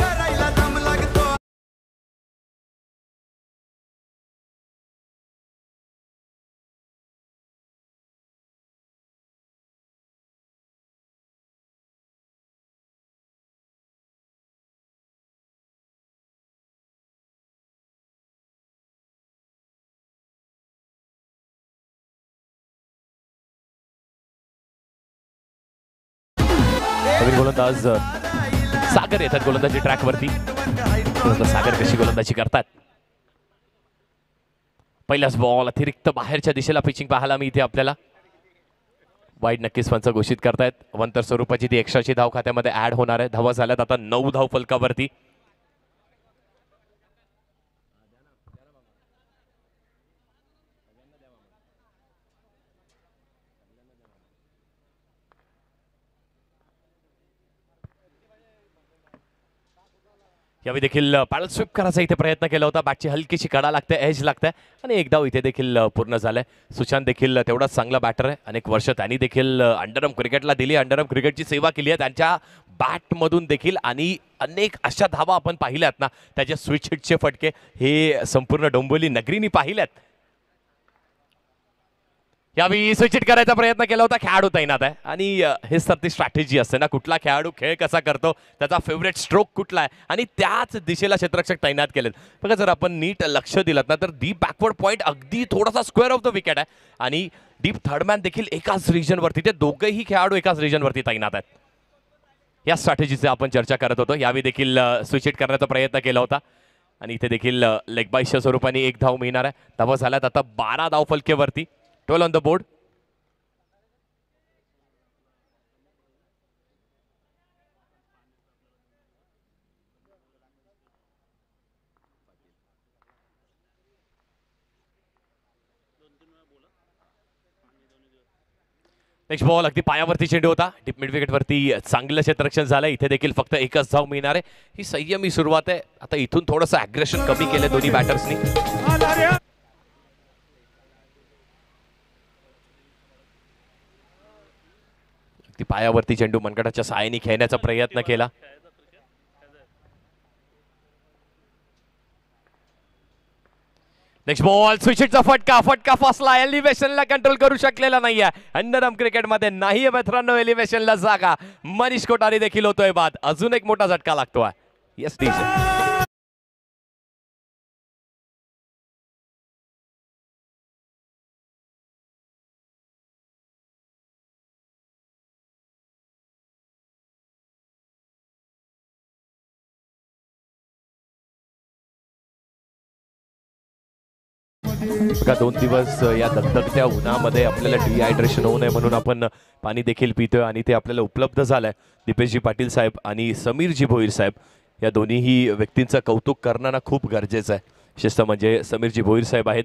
नवीन गोलंदाज सागर येतात गोलंदाजी ट्रॅकवरती. सागर कशी गोलंदाजी करतात. पहिलाच बॉल अतिरिक्त बाहेरच्या दिशेला पिचिंग पाहायला मी इथे आपल्याला. वाईड नक्कीच पंच घोषित करतायत. वंतर स्वरूपाची ती एक्स्ट्राची धाव खात्यामध्ये ऍड होणार आहे. धावा झाल्यात आता 9 धाव फलकावरती. यावेळी देखील पॅडल स्वीप करायचा इथे प्रयत्न केला होता. बॅटची हलकीशी कडा लागते, एज लागते आणि एक धाव इथे देखील पूर्ण झालाय. सुशांत देखील तेवढाच चांगला बॅटर आहे. अनेक वर्ष त्यांनी देखील अंडरआर्म क्रिकेटला दिली, अंडरआर्म क्रिकेटची सेवा केली आहे त्यांच्या बॅटमधून देखील. आणि अनेक अशा धावा आपण पाहिल्यात ना, त्याच्या स्विच हिटचे फटके हे संपूर्ण डोंबिवली नगरीने पाहिल्यात. यावेळी स्विच हिट करायचा प्रयत्न केला होता. खेळाडू तैनात आहे आणि हेच तर ती स्ट्रॅटेजी असते ना, कुठला खेळाडू खेळ कसा करतो, त्याचा फेवरेट स्ट्रोक कुठला आहे आणि त्याच दिशेला क्षेत्ररक्षक तैनात केलेत. बघा जर आपण नीट लक्ष दिलं ना तर डीप बॅकवर्ड पॉईंट अगदी थोडासा स्क्वेअर ऑफ द विकेट आहे आणि डीप थर्डमॅन देखील एकाच रिजनवरती, ते दोघेही खेळाडू एकाच रिजनवरती तैनात आहेत. या स्ट्रॅटेजीचे आपण चर्चा करत होतो. यावेळी देखील स्विच हिट करण्याचा प्रयत्न केला होता आणि इथे देखील लेग बाईसच्या स्वरूपाने एक धाव मिळणार आहे. धावा झाल्यात आता 12 धाव फलकेवरती. 12 on the board. Next ball अगदी पायावरती चेंडू होता. डीप मिड विकेट वरती चांगलं क्षेत्ररक्षण झालं. इथे देखील फक्त एकच धाव मिळणार आहे. ही संयमी सुरुवात आहे. आता इथून थोडंसं अग्रेशन कमी केलं दोन्ही बॅटर्सनी. ती पायावरती चेंडू मनगटाच्या साहाय्याने खेळण्याचा प्रयत्न केला. नेक्स्ट बॉल स्विचचा फटका फसला. एलिव्हेशनला कंट्रोल करू शकलेला नाहीये. अंडरआर्म क्रिकेटमध्ये नाहीये मित्रांनो एलिव्हेशनला जागा. मनीष कोठारी देखील होतोय बाद. अजून एक मोठा झटका लागतोय. Yes DJ. बघा 2 दिवस या दगदगत्या उन्हामध्ये आपल्याला डिहायड्रेशन होऊ नये म्हणून आपण पाणी देखील पितोय आणि ते आपल्याला उपलब्ध झालंय. दीपेशजी पाटील साहेब आणि समीरजी भोईर साहेब या दोन्हीही व्यक्तींचं कौतुक करणं खूप गरजेचं आहे. विशेषतः म्हणजे समीरजी भोईर साहेब आहेत.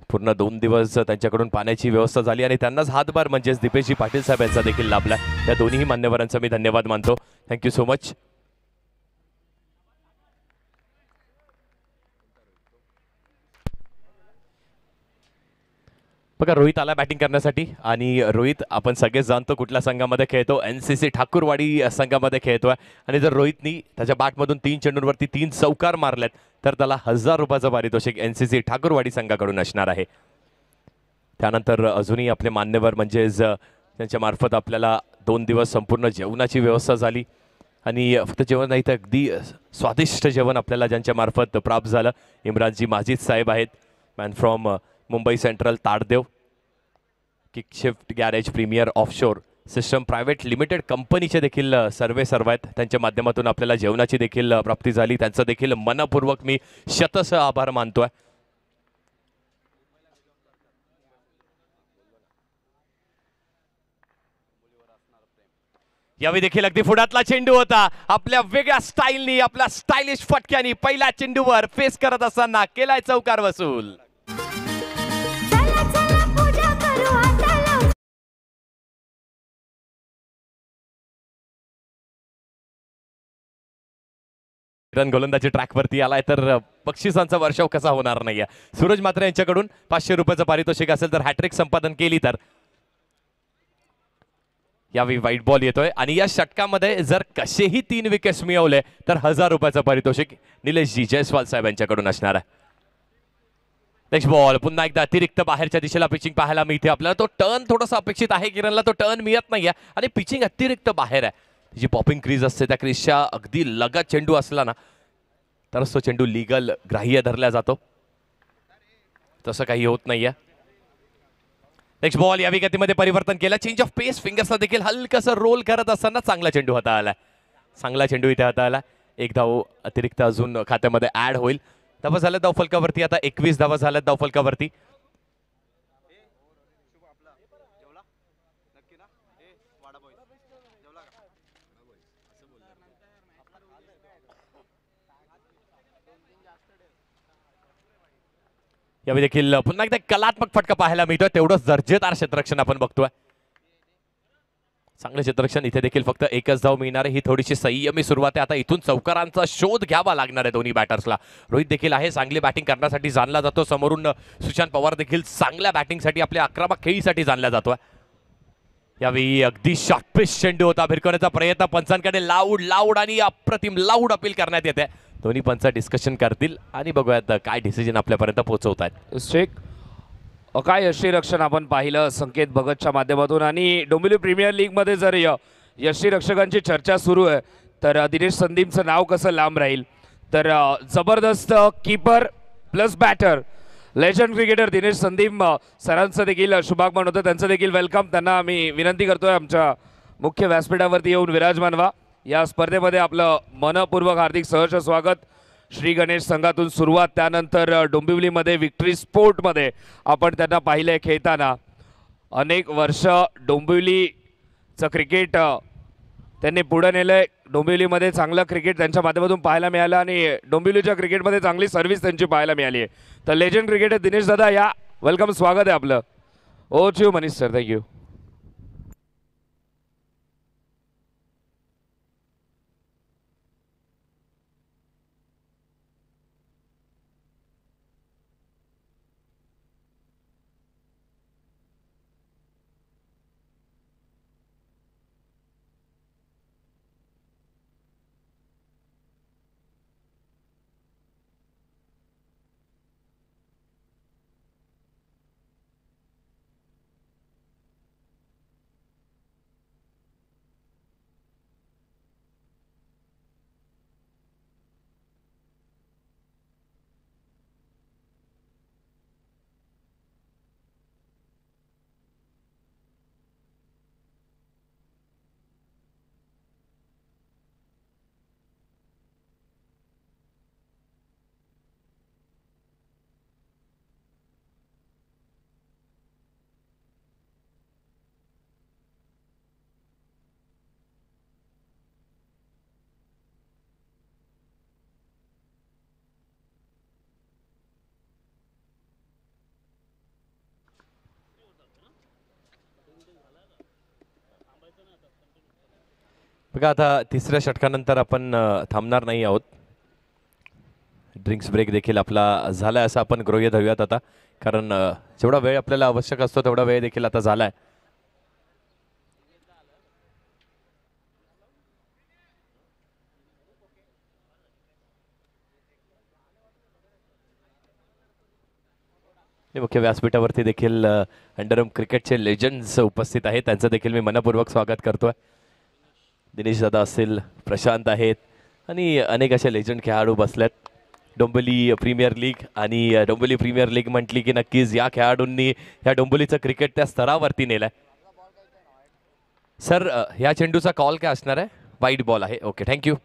पूर्ण 2 दिवस त्यांच्याकडून पाण्याची व्यवस्था झाली आणि त्यांनाच हातभार म्हणजेच दीपेशजी पाटील साहेब यांचा देखील लाभला. या दोन्ही मान्यवरांचा मी धन्यवाद मानतो. Thank you so much. बघा रोहित आला बॅटिंग करण्यासाठी आणि रोहित आपण सगळेच जाणतो कुठल्या संघामध्ये खेळतो. NCC ठाकूरवाडी संघामध्ये खेळतोय आणि जर रोहितनी त्याच्या बॅटमधून 3 चेंडूंवरती 3 चौकार मारलेत तर त्याला 1000 रुपयाचं पारितोषिक NCC ठाकूरवाडी संघाकडून असणार आहे. त्यानंतर अजूनही आपले मान्यवर म्हणजेच त्यांच्या मार्फत आपल्याला 2 दिवस संपूर्ण जेवणाची व्यवस्था झाली आणि फक्त जेवण नाही तर अगदी स्वादिष्ट जेवण आपल्याला ज्यांच्या मार्फत प्राप्त झालं. इम्रानजी माजिद साहेब आहेत. मॅन फ्रॉम मुंबई सेंट्रल ताडदेव. Kickshift garage premier offshore system private limited कंपनीचे देखील सर्व आहेत. त्यांच्या माध्यमातून आपल्याला जेवणाची देखील प्राप्ती झाली. त्यांचं देखील मनपूर्वक मी शतश आभार मानतोय. यावेळी देखील अगदी पुढातला चेंडू होता. आपल्या वेगळ्या स्टाईलनी आपल्या स्टायलिश फटक्यानी पहिल्या चेंडूवर फेस करत असताना केलाय चौकार वसूल. रन गोलंदाजी ट्रॅकवरती आलाय तर बक्षिसांचा वर्षाव कसा होणार नाहीये. सूरज मात्रे यांच्याकडून 500 रुपयाचं पारितोषिक असेल तर हॅट्रिक संपादन केली तर. यावेळी व्हाईट बॉल येतोय आणि या षटकामध्ये जर कसेही 3 विकेट्स मिळवले तर 1000 रुपयाचं पारितोषिक निलेशजी जयस्वाल साहेब यांच्याकडून असणार आहे. नेक्स्ट बॉल पुन्हा एकदा अतिरिक्त बाहेरच्या दिशेला पिचिंग पाहायला मिळते आपल्याला. तो टर्न थोडासा अपेक्षित आहे किरणला. तो टर्न मिळत नाहीये आणि पिचिंग अतिरिक्त बाहेर आहे. जी पॉपिंग क्रीज असते त्या क्रीजच्या अगदी लगत चेंडू असला ना तरच तो चेंडू लीगल ग्राह्य धरला जातो. तसं काही होत नाहीये. नेक्स्ट बॉल या विकेटमध्ये परिवर्तन केलं, चेंज ऑफ पेस, फिंगर्सला देखील हलकसं रोल करत असताना चांगला चेंडू हाताळला, चांगला चेंडू इथे हाताळला. एक धाव अतिरिक्त अजून खात्यामध्ये ऍड होईल. धावा झाल्या धावफलकावरती, आता 21 धावा झाल्यात धावफलकावरती. यावेळी देखील पुन्हा एकदा कलात्मक फटका पाहायला मिळतोय, तेवढंच दर्जेदार क्षेत्ररक्षण आपण बघतोय. चांगलं क्षेत्ररक्षण इथे देखील फक्त एकच धाव मिळणार आहे. ही थोडीशी संयमी सुरुवात आहे. आता इथून चौकारांचा शोध घ्यावा लागणार आहे दोन्ही बॅटर्सला. रोहित देखील आहे, चांगली बॅटिंग करण्यासाठी जाणला जातो. समोरून सुशांत पवार देखील चांगल्या बॅटिंगसाठी, आपल्या आक्रमक खेळीसाठी जाणला जातोय. यावेळी अगदी शॉर्टपिच चेंडू होता, भिरकवण्याचा प्रयत्न पंचांकडे लाऊड आणि अप्रतिम लाऊड अपील करण्यात येते. दोन्ही पंच डिस्कशन करतील आणि बघूयात काय डिसिजन आपल्यापर्यंत पोहोचवतात. स्ट्रेक काय यष्टीरक्षण आपण पाहिलं संकेत भगतच्या माध्यमातून. आणि डोंबिवली प्रीमियर लीगमध्ये जर यष्टीरक्षकांची चर्चा सुरू आहे तर दिनेश संदीपचं नाव कसं लांब राहील. तर जबरदस्त keeper plus batter legend cricketer Dinesh Sandeep सरांचं देखील शुभागमन होतं, त्यांचं देखील वेलकम. त्यांना आम्ही विनंती करतोय आमच्या मुख्य व्यासपीठावरती येऊन विराजमान व्हा. या स्पर्धेमध्ये आपलं मनपूर्वक हार्दिक सहर्ष स्वागत. श्री गणेश संघातून सुरुवात, त्यानंतर डोंबिवलीमध्ये विक्ट्री स्पोर्टमध्ये आपण त्यांना पाहिलंय खेळताना. अनेक वर्ष डोंबिवलीचं क्रिकेट त्यांनी पुढे नेलंय. डोंबिवलीमध्ये चांगलं क्रिकेट त्यांच्या माध्यमातून पाहायला मिळालं आणि डोंबिवलीच्या क्रिकेटमध्ये चांगली सर्व्हिस त्यांची पाहायला मिळाली आहे. तर लेजंड क्रिकेटर दिनेश दादा या, वेलकम, स्वागत आहे आपलं. ओ यू मनीष सर, थँक्यू. बघा आता तिसऱ्या षटकानंतर आपण थांबणार नाही आहोत. ड्रिंक्स ब्रेक देखील आपला झाला असं आपण गृह्य धरूयात आता, कारण जेवढा वेळ आपल्याला आवश्यक असतो तेवढा वेळ देखील आता झालाय. मुख्य व्यासपीठावरती देखील अंडरम क्रिकेटचे लेजंड्स उपस्थित आहेत, त्यांचं देखील मी मनपूर्वक स्वागत करतोय. दिनेश दादा असेल, प्रशांत आहेत आणि अनेक असे लेजंड खेळाडू बसलेत. डोंबिवली प्रीमियर लीग आणि डोंबिवली प्रीमियर लीग म्हटली की नक्कीच या खेळाडूंनी या डोंबिवलीचं क्रिकेट त्या स्तरावरती नेलंय. सर या चेंडूचा कॉल काय असणार आहे? वाईट बॉल आहे, ओके, थँक्यू.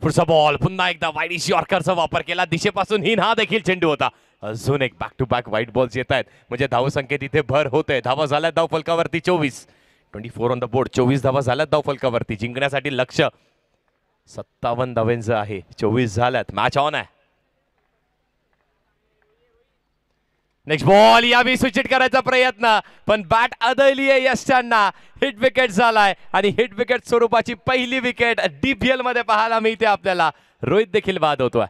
पुढचा बॉल, पुन्हा एकदा वाईडिश यॉर्करचा वापर केला, दिशेपासून हिन, हा देखील चेंडू होता. अजून एक back to back wide balls येत आहेत, म्हणजे धावसंख्येत इथे भर होते. धावा झाल्यात धावफलकावरती 24 ऑन द बोर्ड. 24 धावा झाल्यात धावफलकावरती. जिंकण्यासाठी लक्ष 57 धावांचं आहे. 24 झाल्यात, मॅच ऑन आहे. नेक्स्ट बॉल, यावी स्विच करायचा प्रयत्न, पण बॅट अदळली आहे यशांना. हिट विकेट झालाय आणि हिट विकेट स्वरूपाची पहिली विकेट DPL मध्ये पाहायला मिळते आपल्याला. रोहित देखील बाद होतोय.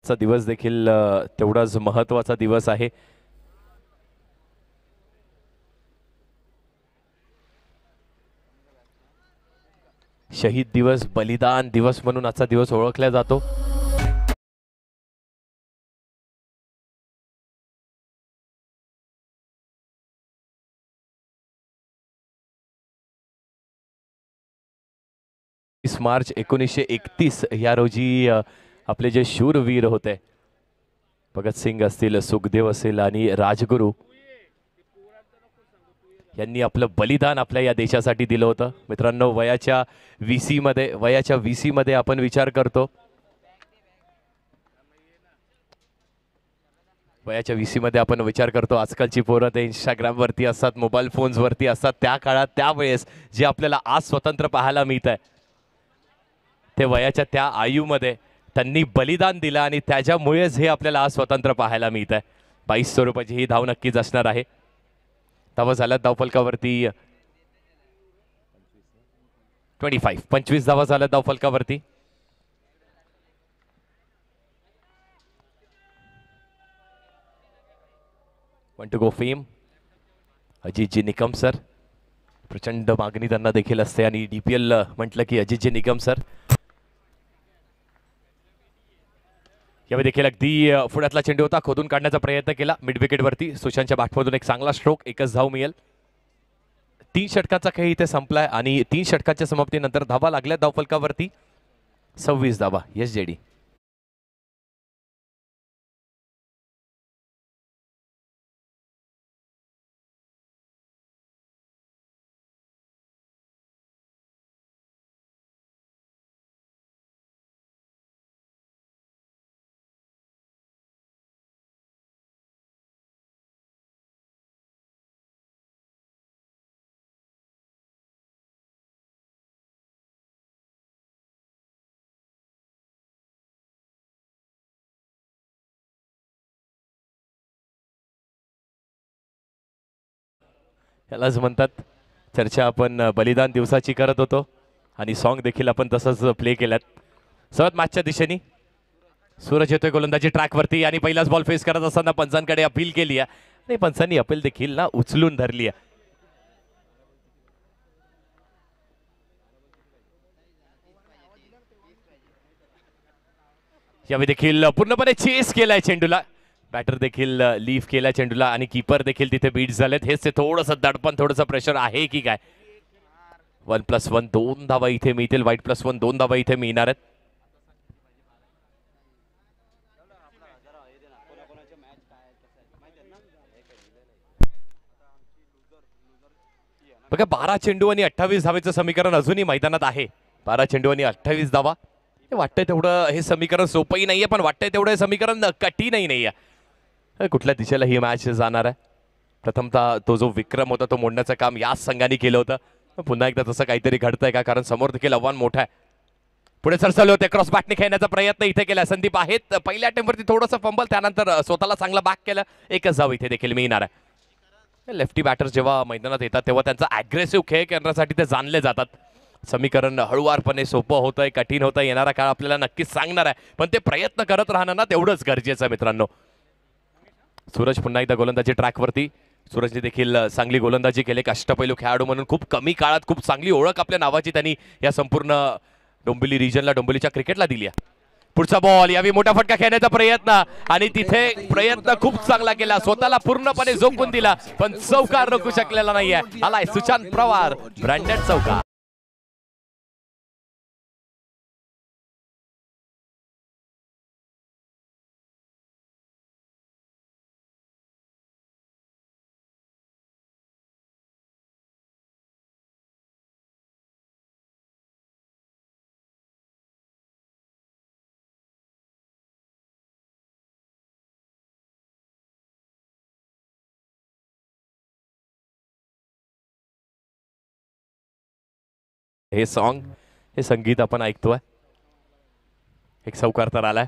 दिवस देखील तेवढाच महत्वाचा दिवस आहे. शहीद दिवस, बलिदान दिवस म्हणून आजचा दिवस ओळखला जातो. मार्च 1931 या रोजी आपले जे शूरवीर होते भगतसिंग असतील, सुखदेव असेल आणि राजगुरू यांनी आपलं बलिदान आपल्या या देशासाठी दिलं होतं. मित्रांनो, वयाच्या 20 मध्ये आपण विचार करतो, वयाच्या 20 मध्ये आपण विचार करतो आजकालची पोरं ते इंस्टाग्राम वरती असतात, मोबाईल फोन्स वरती असतात. त्या काळात त्यावेळेस जे आपल्याला आज स्वतंत्र पाहायला मिळत आहे ते वयाच्या त्या आयुमध्ये त्यांनी बलिदान दिलं आणि त्याच्यामुळेच हे आपल्याला आज स्वतंत्र पाहायला मिळत आहे. 2200 रुपयाची ही धाव नक्कीच असणार आहे. धावा झाल्यात धावफलकावरती 25 धावा झाल्यात धावफलकावरती. One two go fame Ajitji Nikam sir. प्रचंड मागणी त्यांना देखील असते आणि DPL म्हटलं की अजितजी निकम सर. यावेळी देखील अगदी पुढ्यातला चेंडू होता, खोदून काढण्याचा प्रयत्न केला मिड विकेट वरती. सुशांतच्या बॅटमधून एक चांगला स्ट्रोक, एकच धाव मिळेल. 3 षटकाचा खेळ इथे संपलाय आणि 3 षटकाच्या समाप्तीनंतर धावा लागल्या धावफलकावरती 26 धावा. Yes JD. यालाच म्हणतात चर्चा आपण बलिदान दिवसाची करत होतो आणि सॉन्ग देखील आपण तसंच प्ले केल्यात. सर्वात मॅचच्या दिशेने सूरज येतोय गोलंदाजी ट्रॅकवरती आणि पहिलाच बॉल फेस करत असताना पंचांकडे अपील केली आहे आणि पंचांनी अपील देखील ना उचलून धरली आहे. यावेळी देखील पूर्णपणे चेस केलाय चेंडूला. बॅटर देखील लीफ केला चेंडूला आणि कीपर देखील तिथे बीट झालेत. हेच ते थोडंसं दडपण, थोडंसं प्रेशर आहे की काय. 1+1 2 धावा इथे मिळतील. वाईट +1 2 धावा इथे मिळणार आहेत. बघा 12 चेंडू आणि 28 धावेचं समीकरण अजूनही मैदानात आहे. 12 चेंडू आणि 28 धावा. वाटतंय तेवढं हे समीकरण सोपंही नाहीये, पण वाटतंय तेवढं हे समीकरण कठीणही नाहीये. कुठल्या दिशेला ही मॅच जाणार आहे. प्रथमतः तो जो विक्रम होता तो मोडण्याचं काम याच संघाने केलं होतं. पुन्हा एकदा तसं काहीतरी घडतंय का, कारण समोर देखील आव्हान मोठं आहे. पुढे सरसले होते, क्रॉस बॅटने खेळण्याचा प्रयत्न इथे केला. संदीप आहेत पहिल्या अटेम्प्टवरती थोडंसं फंबल, त्यानंतर स्वतःला चांगला बॅक केलं. एकच धाव इथे देखील मिळणार आहे. लेफ्टी बॅटर जेव्हा मैदानात येतात तेव्हा त्यांचा अग्रेसिव्ह खेळ करण्यासाठी ते जाणले जातात. समीकरण हळूवारपणे सोपं होतंय, कठीण होतंय, येणारा काळ आपल्याला नक्कीच सांगणार आहे, पण ते प्रयत्न करत राहणं ना तेवढंच गरजेचं आहे मित्रांनो. सूरज पुन्हा एकदा गोलंदाजी ट्रॅकवरती. सूरजने देखील चांगली गोलंदाजी केली. अष्टपैलू खेळाडू म्हणून खूप कमी काळात खूप चांगली ओळख आपल्या नावाची त्यांनी या संपूर्ण डोंबिवली रिजनला, डोंबिवलीच्या क्रिकेटला दिली आहे. पुढचा बॉल, यावी मोठा फटका खेळण्याचा प्रयत्न आणि तिथे प्रयत्न खूप चांगला केला, स्वतःला पूर्णपणे झोपून दिला, पण चौकार रोखू शकलेला नाहीये. आलाय सुशांत पवार, ब्रँडेड चौकार. हे सॉन्ग, हे संगीत आपण ऐकतोय. एक चौकार तर आलाय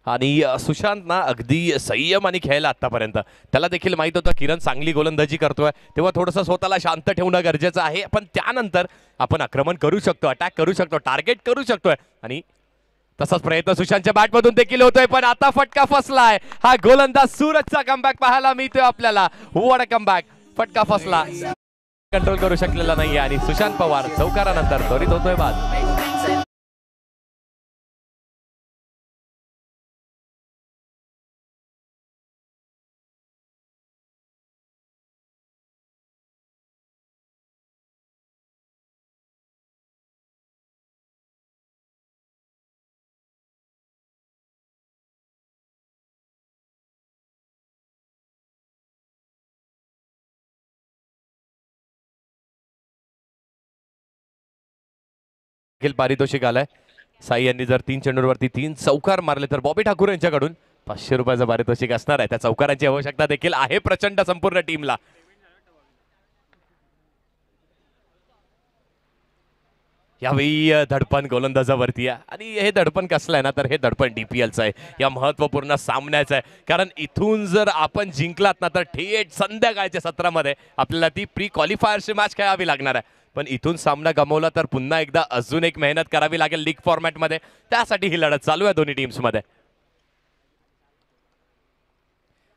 आणि सुशांत ना अगदी संयमाने खेळला आतापर्यंत. त्याला देखील माहित होतं किरण चांगली गोलंदाजी करतोय, तेव्हा थोडंसं स्वतःला शांत ठेवणं गरजेचं आहे, पण त्यानंतर आपण आक्रमण करू शकतो, अटॅक करू शकतो, टार्गेट करू शकतोय आणि तसाच प्रयत्न सुशांतच्या बॅटमधून देखील होतोय, पण आता फटका फसलाय. हा गोलंदाज सूरजचा कमबॅक पाहायला मिळतोय आपल्याला. What a comeback. फटका फसला, कंट्रोल करू शकलेला नाहीये आणि सुशांत पवार चौकारानंतर त्वरित होतोय बाद. देखील पारितोषिक आलंय. साई यांनी जर 3 चेंडूवरती 3 चौकार मारले तर बॉबी ठाकूर यांच्याकडून 500 रुपयाचं पारितोषिक असणार आहे. त्या चौकारांची आवश्यकता देखील आहे प्रचंड संपूर्ण टीमला. यावेळी धडपण गोलंदाजावरती आहे आणि हे धडपण कसलं आहे ना, तर हे धडपण DPLचं आहे, या महत्त्वपूर्ण सामन्याचं आहे. कारण इथून जर आपण जिंकलात ना तर थेट संध्याकाळच्या सत्रामध्ये आपल्याला ती प्री क्वालिफायरची मॅच खेळावी लागणार आहे. पण इथून सामना गमावला तर पुन्हा एकदा अजून एक मेहनत करावी लागेल लीग फॉर्मॅटमध्ये. त्यासाठी ही लढत चालू आहे दोन्ही टीम्समध्ये.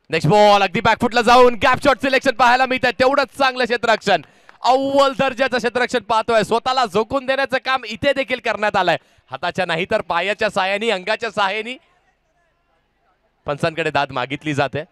नेक्स्ट बॉल अगदी बॅकफुटला जाऊन गॅप शॉट सिलेक्शन पाहायला मिळतंय. तेवढंच चांगलं क्षेत्ररक्षण, अव्वल दर्जाचं क्षेत्ररक्षण पाहतोय. स्वतःला झोकून देण्याचं काम इथे देखील करण्यात आलंय. हाताच्या नाही तर पायाच्या सहाय्याने, अंगाच्या सहाय्याने पंचांकडे दाद मागितली जाते.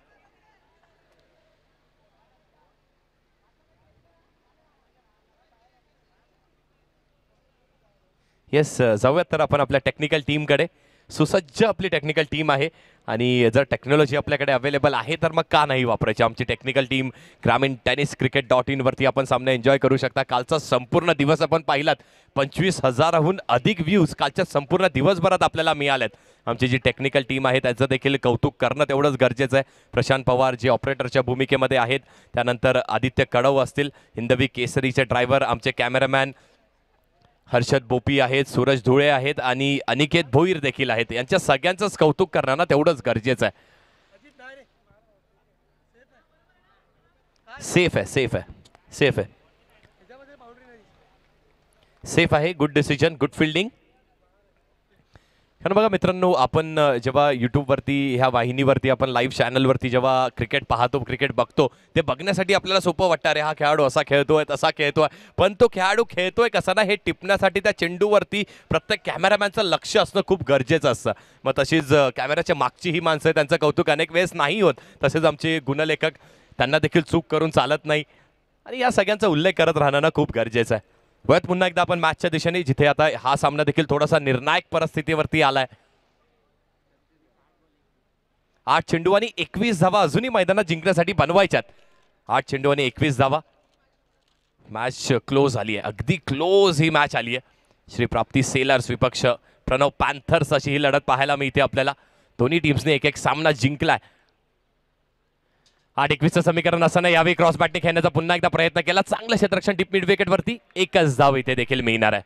येस, जाऊयात तर आपण आपल्या टेक्निकल टीमकडे. सुसज्ज आपली टेक्निकल टीम आहे आणि जर टेक्नॉलॉजी आपल्याकडे अवेलेबल आहे तर मग का नाही वापरायची. आमची टेक्निकल टीम ग्रामीण टेनिस cricket.in वरती आपण सामने एन्जॉय करू शकता. कालचा संपूर्ण दिवस आपण पाहिलात, 25,000हून अधिक व्ह्यूज कालच्या संपूर्ण दिवसभरात आपल्याला मिळालेत. आमची जी टेक्निकल टीम आहे त्याचं देखील कौतुक करणं तेवढंच गरजेचं आहे. प्रशांत पवार जे ऑपरेटरच्या भूमिकेमध्ये आहेत, त्यानंतर आदित्य कडव असतील, हिंदवी केसरीचे ड्रायव्हर आमचे कॅमेरामॅन हर्षद बोपी आहेत, सूरज धुळे आहेत आणि अनिकेत भोईर देखील आहेत. यांच्या सगळ्यांचंच कौतुक करणं ना तेवढंच गरजेचं आहे. सेफ आहे, सेफ आहे, सेफ आहे, सेफ आहे. Good decision, good fielding. कारण बघा मित्रांनो, आपण जेव्हा यूट्यूबवरती ह्या वाहिनीवरती आपण लाईव्ह चॅनलवरती जेव्हा क्रिकेट पाहतो, क्रिकेट बघतो, ते बघण्यासाठी आपल्याला सोपं वाटतं. अरे हा खेळाडू असा खेळतोय, तसा खेळतोय. पण तो खेळाडू खेळतोय कसा ना हे टिपण्यासाठी त्या चेंडूवरती प्रत्येक कॅमेरामॅनचं लक्ष असणं खूप गरजेचं असतं. मग तशीच कॅमेऱ्याच्या मागची ही माणसं आहेत, त्यांचं कौतुक अनेक वेळेस नाही होत. तसेच आमचे गुणलेखक, त्यांना देखील चूक करून चालत नाही आणि या सगळ्यांचा उल्लेख करत राहणं खूप गरजेचं आहे. वयात पुन्हा एकदा आपण मॅचच्या दिशेने, जिथे आता हा सामना देखील थोडासा निर्णायक परिस्थितीवरती आलाय. 8 चेंडू आणि 21 धावा अजूनही मैदानात जिंकण्यासाठी बनवायच्यात. 8 चेंडू आणि 21 धावा. मॅच क्लोज आली आहे, अगदी क्लोज ही मॅच आली आहे. श्री प्राप्ती सेलर्स विपक्ष प्रणव पॅन्थर्स अशी ही लढत पाहायला मिळते आपल्याला. दोन्ही टीम्सने एक एक सामना जिंकलाय. 8-21चं समीकरण असताना यावेळी क्रॉस बॅटने खेळण्याचा पुन्हा एकदा प्रयत्न केला. चांगलं क्षेत्ररक्षण डीप मिड विकेटवरती. एकच धाव इथे देखील मिळणार आहे.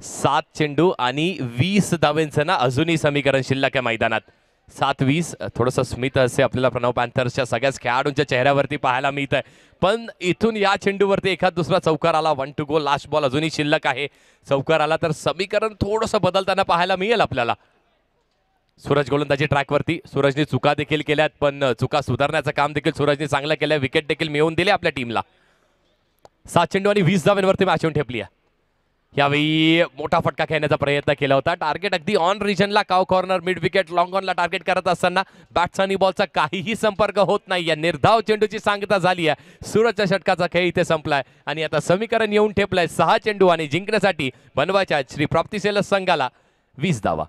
7 चेंडू आणि 20 धावेंचं ना अजूनही समीकरण शिल्लक आहे मैदानात. 7-20 थोडंसं स्मित असे आपल्याला प्रणव पॅन्थर्सच्या सगळ्याच खेळाडूंच्या चेहऱ्यावरती पाहायला मिळत आहे. पण इथून या चेंडूवरती एखाद दुसरा चौकार आला, 1 to go, लास्ट बॉल अजूनही शिल्लक आहे. चौकार आला तर समीकरण थोडंसं बदलताना पाहायला मिळेल आपल्याला. सूरज गोलंदाजी ट्रॅकवरती. सूरजने चुका देखील केल्यात, पण चुका सुधारण्याचं काम देखील सूरजने चांगलं केलंय. विकेट देखील मिळवून दिले आपल्या टीमला. 7 चेंडू आणि 20 धावांवरती मॅच येऊन ठेपली आहे. यावेळी मोठा फटका खेळण्याचा प्रयत्न केला होता. टार्गेट अगदी ऑन रिजनला, cow corner, mid wicket, long ऑनला टार्गेट करत असताना बॅट्स आणि बॉलचा काहीही संपर्क होत नाही. या निर्धाव चेंडूची सांगता झाली आहे. सूरजच्या षटकाचा खेळ इथे संपलाय आणि आता समीकरण येऊन ठेपलंय. 6 चेंडू आणि जिंकण्यासाठी बनवायच्या श्री प्राप्ती सेलर्स संघाला 20 धावा.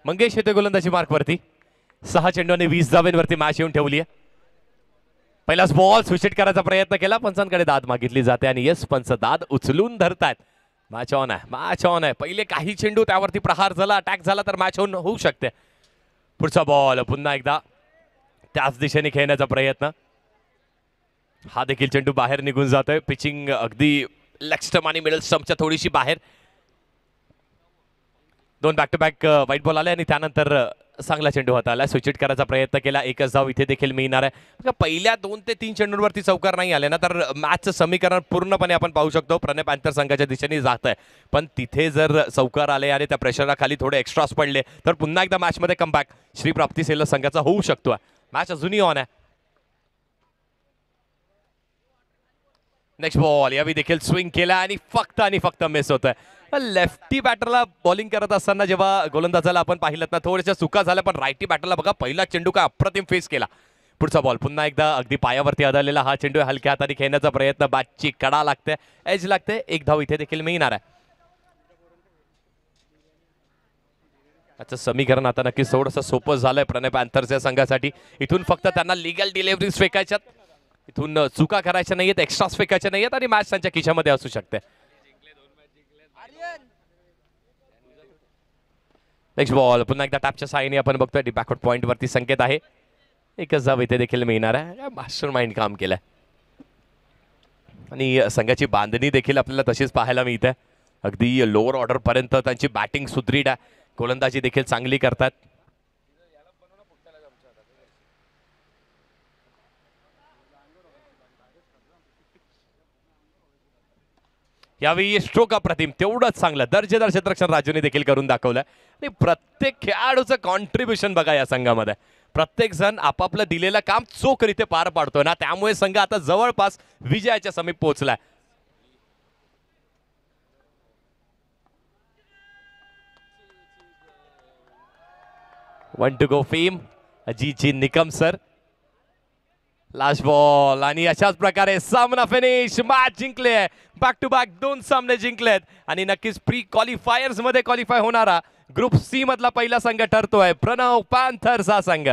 मंगेश येते गोलंदाजी मार्कवरती. 6 चेंडू आणि 20 धावेंवरती मॅच येऊन ठेवली आहे. पहिलाच बॉल स्विच करायचा प्रयत्न केला, पंचांकडे दाद मागितली जाते आणि येस, पंच दाद उचलून धरतायत. मॅच ऑन आहे, मॅच ऑन आहे. पहिले काही चेंडू त्यावरती प्रहार झाला, अटॅक झाला तर मॅच ऑन होऊ शकते. पुढचा बॉल पुन्हा एकदा त्याच दिशेने खेळण्याचा प्रयत्न. हा देखील चेंडू बाहेर निघून जातोय. पिचिंग अगदी लेग स्टंप आणि मिडल स्टंपच्या थोडीशी बाहेर. 2 back to back wide ball आले आणि त्यानंतर चांगला चेंडू हाताला स्विच करायचा प्रयत्न केला. एकच धाव इथे देखील मिळणार आहे. पहिल्या 2 ते 3 चेंडूंवरती चौकार नाही आले ना तर मॅचचं समीकरण पूर्णपणे आपण पाहू शकतो प्रणय पॅन्थर संघाच्या दिशेने जात आहे. पण तिथे जर चौकार आले आणि त्या प्रेशराखाली थोडे एक्स्ट्रास पडले तर पुन्हा एकदा मॅचमध्ये कमबॅक श्री प्राप्ती सेलर्स संघाचा होऊ शकतो. मॅच अजूनही ऑन आहे. नेक्स्ट बॉल यावेळी देखील स्विंग केला आणि फक्त मिस होत आहे. लेफ्टी बॅटरला बॉलिंग करत असताना जेव्हा गोलंदाजाला आपण पाहिलं ना थोड्याशा चुका झाल्या, पण रायटी बॅटरला बघा पहिला चेंडू काय अप्रतिम फेस केला. पुढचा बॉल पुन्हा एकदा अगदी पायावरती आदळलेला हा चेंडू हलक्या हाताने खेळण्याचा प्रयत्न, बॅटची कडा लागते, एज लागते, एक धाव इथे देखील मिळणार आहे. त्याचं समीकरण आता नक्कीच थोडंसं सोपं झालंय प्रणय पॅन्थर्सच्या संघासाठी. इथून फक्त त्यांना लिगल डिलिव्हरीज फेकायच्यात, इथून चुका करायच्या नाहीयेत, एक्स्ट्रास फेकायच्या नाहीयेत आणि मॅच त्यांच्या खिशामध्ये असू शकते. नेक्स्ट बॉल पुन्हा एकदा टॅपच्या साईने आपण बघतोय बॅकवर्ड पॉइंट वरती संकेत आहे, एकच धाव इथे देखील मिळणार आहे. मास्टर माइंड काम केलंय आणि संघाची बांधणी देखील आपल्याला तशीच पाहायला मिळते. अगदी लोअर ऑर्डर पर्यंत त्यांची बॅटिंग सुदृढ आहे, गोलंदाजी देखील चांगली करतात. यावेळी स्ट्रोक अप्रतिम, तेवढंच चांगलं दर्जेदार क्षेत्ररक्षण राजूने देखील करून दाखवलं. आणि प्रत्येक खेळाडूचं कॉन्ट्रीब्युशन बघा या संघामध्ये, प्रत्येक जण आपापलं दिलेलं काम चोखरीते पार पाडतोय ना, त्यामुळे संघ आता जवळपास विजयाच्या समीप पोहोचलाय. One two go fame Ajitji Nikam sir. Last ball आणि अशाच प्रकारे सामना फिनिश, मॅच जिंकले, बॅक टू बॅक 2 सामने जिंकलेत आणि नक्कीच प्री क्वालिफायर्स मध्ये क्वालिफाय होणारा ग्रुप सी मधला पहिला संघ ठरतोय प्रणव पॅन्थर्स हा संघ.